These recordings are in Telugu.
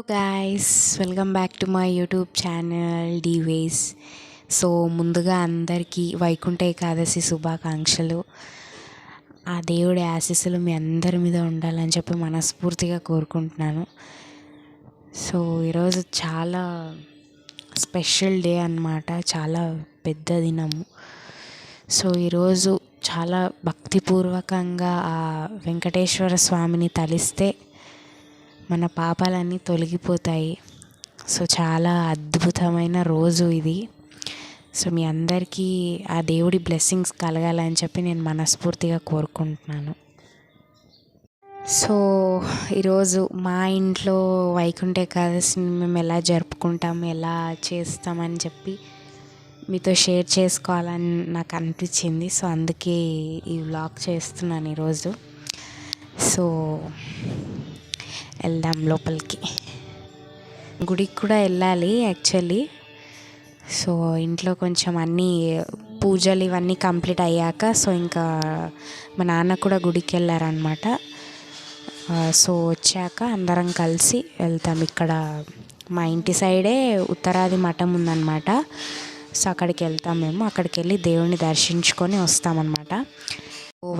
Guys, welcome back to my YouTube channel డీవేస్. సో ముందుగా అందరికీ వైకుంఠ ఏకాదశి శుభాకాంక్షలు. ఆ దేవుడి ఆశీస్సులు మీ అందరి మీద ఉండాలని చెప్పి మనస్ఫూర్తిగా కోరుకుంటున్నాను. సో ఈరోజు చాలా స్పెషల్ డే అన్నమాట, చాలా పెద్ద దినము. సో ఈరోజు చాలా భక్తిపూర్వకంగా ఆ వెంకటేశ్వర స్వామిని తలిస్తే మన పాపాలన్నీ తొలగిపోతాయి. సో చాలా అద్భుతమైన రోజు ఇది. సో మీ అందరికీ ఆ దేవుడి బ్లెస్సింగ్స్ కలగాలని చెప్పి నేను మనస్ఫూర్తిగా కోరుకుంటున్నాను. సో ఈరోజు మా ఇంట్లో వైకుంఠ ఏకాదశిని మేము ఎలా జరుపుకుంటాం, ఎలా చేస్తామని చెప్పి మీతో షేర్ చేసుకోవాలని నాకు అనిపించింది. సో అందుకే ఈ వ్లాగ్ చేస్తున్నాను ఈరోజు. సో వెళ్దాం లోపలికి. గుడికి కూడా వెళ్ళాలి యాక్చువల్లీ. సో ఇంట్లో కొంచెం అన్నీ పూజలు ఇవన్నీ కంప్లీట్ అయ్యాక సో ఇంకా మా నాన్న కూడా గుడికి వెళ్ళారనమాట. సో వచ్చాక అందరం కలిసి వెళ్తాం. ఇక్కడ మా ఇంటి సైడే ఉత్తరాది మఠం ఉందన్నమాట. సో అక్కడికి వెళ్తాం మేము. అక్కడికి వెళ్ళి దేవుడిని దర్శించుకొని వస్తామన్నమాట.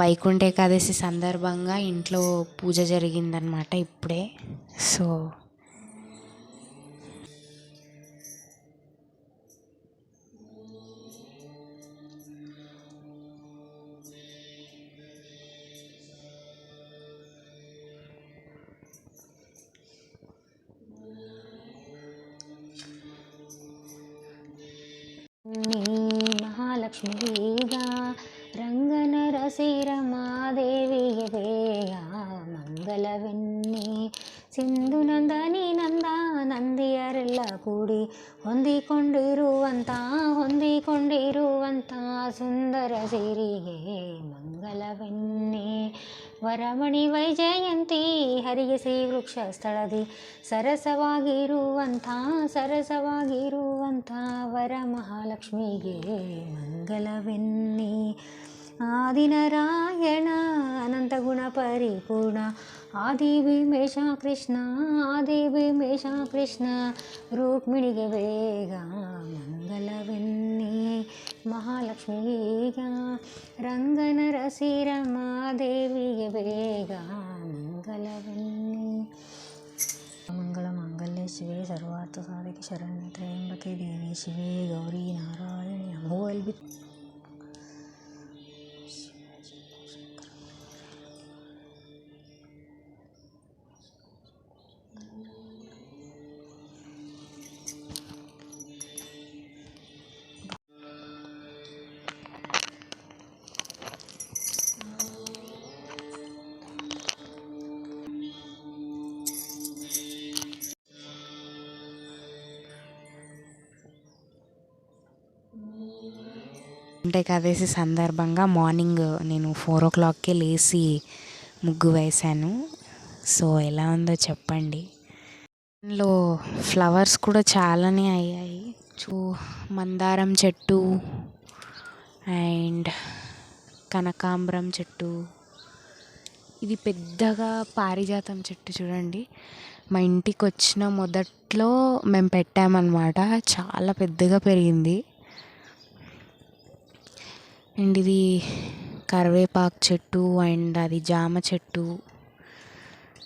వైకుంఠ ఏకాదశి సందర్భంగా ఇంట్లో పూజ జరిగిందనమాట ఇప్పుడే. సో మహాలక్ష్మిగా ರಂಗನರಸಿರಮಾದೇವಿಗೆ ಬೇಗ ಮಂಗಲವೆನ್ನಿ ಸಿಂಧು ನಂದನಿ ನಂದ ನಂದಿಯರೆಲ್ಲ ಕೂಡಿ ಹೊಂದಿಕೊಂಡಿರುವಂಥ ಸುಂದರ ಸಿರಿಗೆ ಮಂಗಲವೆನ್ನಿ ವರಮಣಿ ವೈಜಯಂತಿ ಹರಿಗೆ ಶ್ರೀ ವೃಕ್ಷ ಸ್ಥಳದಿ ಸರಸವಾಗಿರುವಂಥ ವರಮಹಾಲಕ್ಷ್ಮಿಗೆ ಮಂಗಲವೆನ್ನಿ. ಆದಿನಾರಾಯಣ ಅನಂತ ಗುಣ ಪರಿಪೂರ್ಣ ಆದಿಭೀಮೇಶ ಕೃಷ್ಣ ರುಕ್ಮಿಣಿಗೆ ಬೇಗ ಮಂಗಲವೆನ್ನಿ. ಮಹಾಲಕ್ಷ್ಮಿಗ ರಂಗನರಸಿರಮಾದೇವಿಗೆ ಬೇಗ ಮಂಗಲವೆನ್ನಿ. ಮಂಗಳ ಮಾಂಗಲ್ಯ ಶಿವೆ ಸರ್ವಾರ್ಥ ಸಾಧಕೆ ಶರಣ್ಯ ತ್ರ್ಯಂಬಕೆ ದೇವಿ ಶಿವೆ ಗೌರಿ ನಾರಾಯಣಿ ಅಮೋಲ್ಬಿ. వైకుంఠ ఏకాదశి సందర్భంగా మార్నింగ్ నేను 4 o'clockకే లేచి ముగ్గు వేశాను. సో ఎలా ఉందో చెప్పండి. ఇందులో ఫ్లవర్స్ కూడా చాలానే అయ్యాయి. మందారం చెట్టు అండ్ కనకాంబరం చెట్టు, ఇది పెద్దగా పారిజాతం చెట్టు చూడండి. మా ఇంటికి వచ్చిన మొదట్లో మేము పెట్టామన్నమాట, చాలా పెద్దగా పెరిగింది. అండ్ ఇది కరివేపాకు చెట్టు అండ్ అది జామ చెట్టు.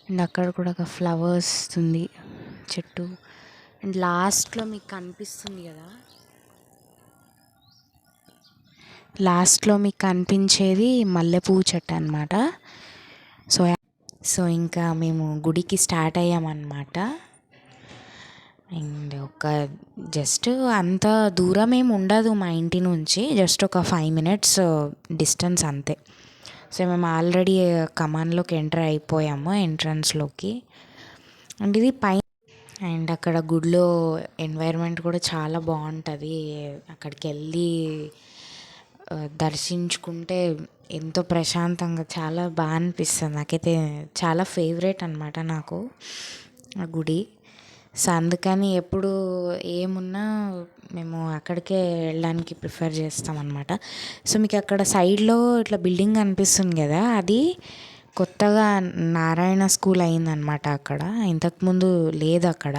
అండ్ అక్కడ కూడా ఒక ఫ్లవర్స్ ఉంది చెట్టు. అండ్ లాస్ట్లో మీకు కనిపిస్తుంది కదా, లాస్ట్లో మీకు కనిపించేది మల్లెపువ్వు చెట్టు అనమాట. సో ఇంకా మేము గుడికి స్టార్ట్ అయ్యామన్నమాట. అండ్ ఒక జస్ట్ అంత దూరం ఏమి ఉండదు మా ఇంటి నుంచి, జస్ట్ ఒక 5 minutes డిస్టెన్స్ అంతే. సో మేము ఆల్రెడీ కమాన్లోకి ఎంటర్ అయిపోయాము, ఎంట్రన్స్లోకి. అండ్ ఇది అండ్ అక్కడ గుడిలో ఎన్వైర్న్మెంట్ కూడా చాలా బాగుంటుంది. అక్కడికి వెళ్ళి దర్శించుకుంటే ఎంతో ప్రశాంతంగా చాలా బాగా అనిపిస్తుంది. నాకైతే చాలా ఫేవరెట్ అనమాట నాకు ఆ గుడి. సో అందుకని ఎప్పుడు ఏమున్నా మేము అక్కడికే వెళ్ళడానికి ప్రిఫర్ చేస్తామన్నమాట. సో మీకు అక్కడ సైడ్లో ఇట్లా బిల్డింగ్ కనిపిస్తుంది కదా, అది కొత్తగా నారాయణ స్కూల్ అయిందనమాట అక్కడ. ఇంతకుముందు లేదు అక్కడ.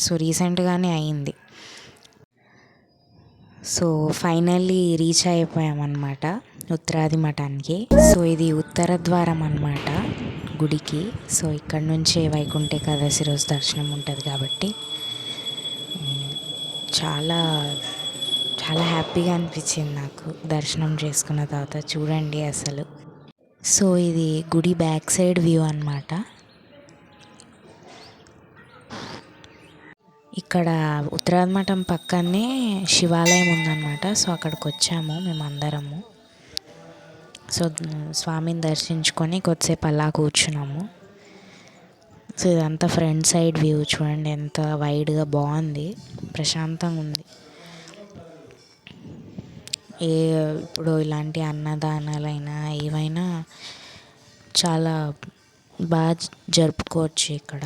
సో రీసెంట్గానే అయింది. సో ఫైనల్లీ రీచ్ అయిపోయామన్నమాట ఉత్తరాది మఠానికి. సో ఇది ఉత్తర ద్వారం అన్నమాట గుడికి. సో ఇక్కడ నుంచే వైకుంఠ ఏకాదశి రోజు దర్శనం ఉంటుంది కాబట్టి చాలా చాలా హ్యాపీగా అనిపించింది నాకు దర్శనం చేసుకున్న తర్వాత. చూడండి అసలు. సో ఇది గుడి బ్యాక్ సైడ్ వ్యూ అన్నమాట. ఇక్కడ ఉత్తరాది మఠం పక్కనే శివాలయం ఉందన్నమాట. సో అక్కడికి వచ్చాము మేమందరము. సో స్వామిని దర్శించుకొని కొద్దిసేపు అలా కూర్చున్నాము. సో ఇదంతా ఫ్రంట్ సైడ్ వ్యూ చూడండి, ఎంత వైడ్గా బాగుంది, ప్రశాంతంగా ఉంది. ఇప్పుడు ఇలాంటి అన్నదానాలైనా ఏవైనా చాలా బాగా జరుపుకోవచ్చు ఇక్కడ.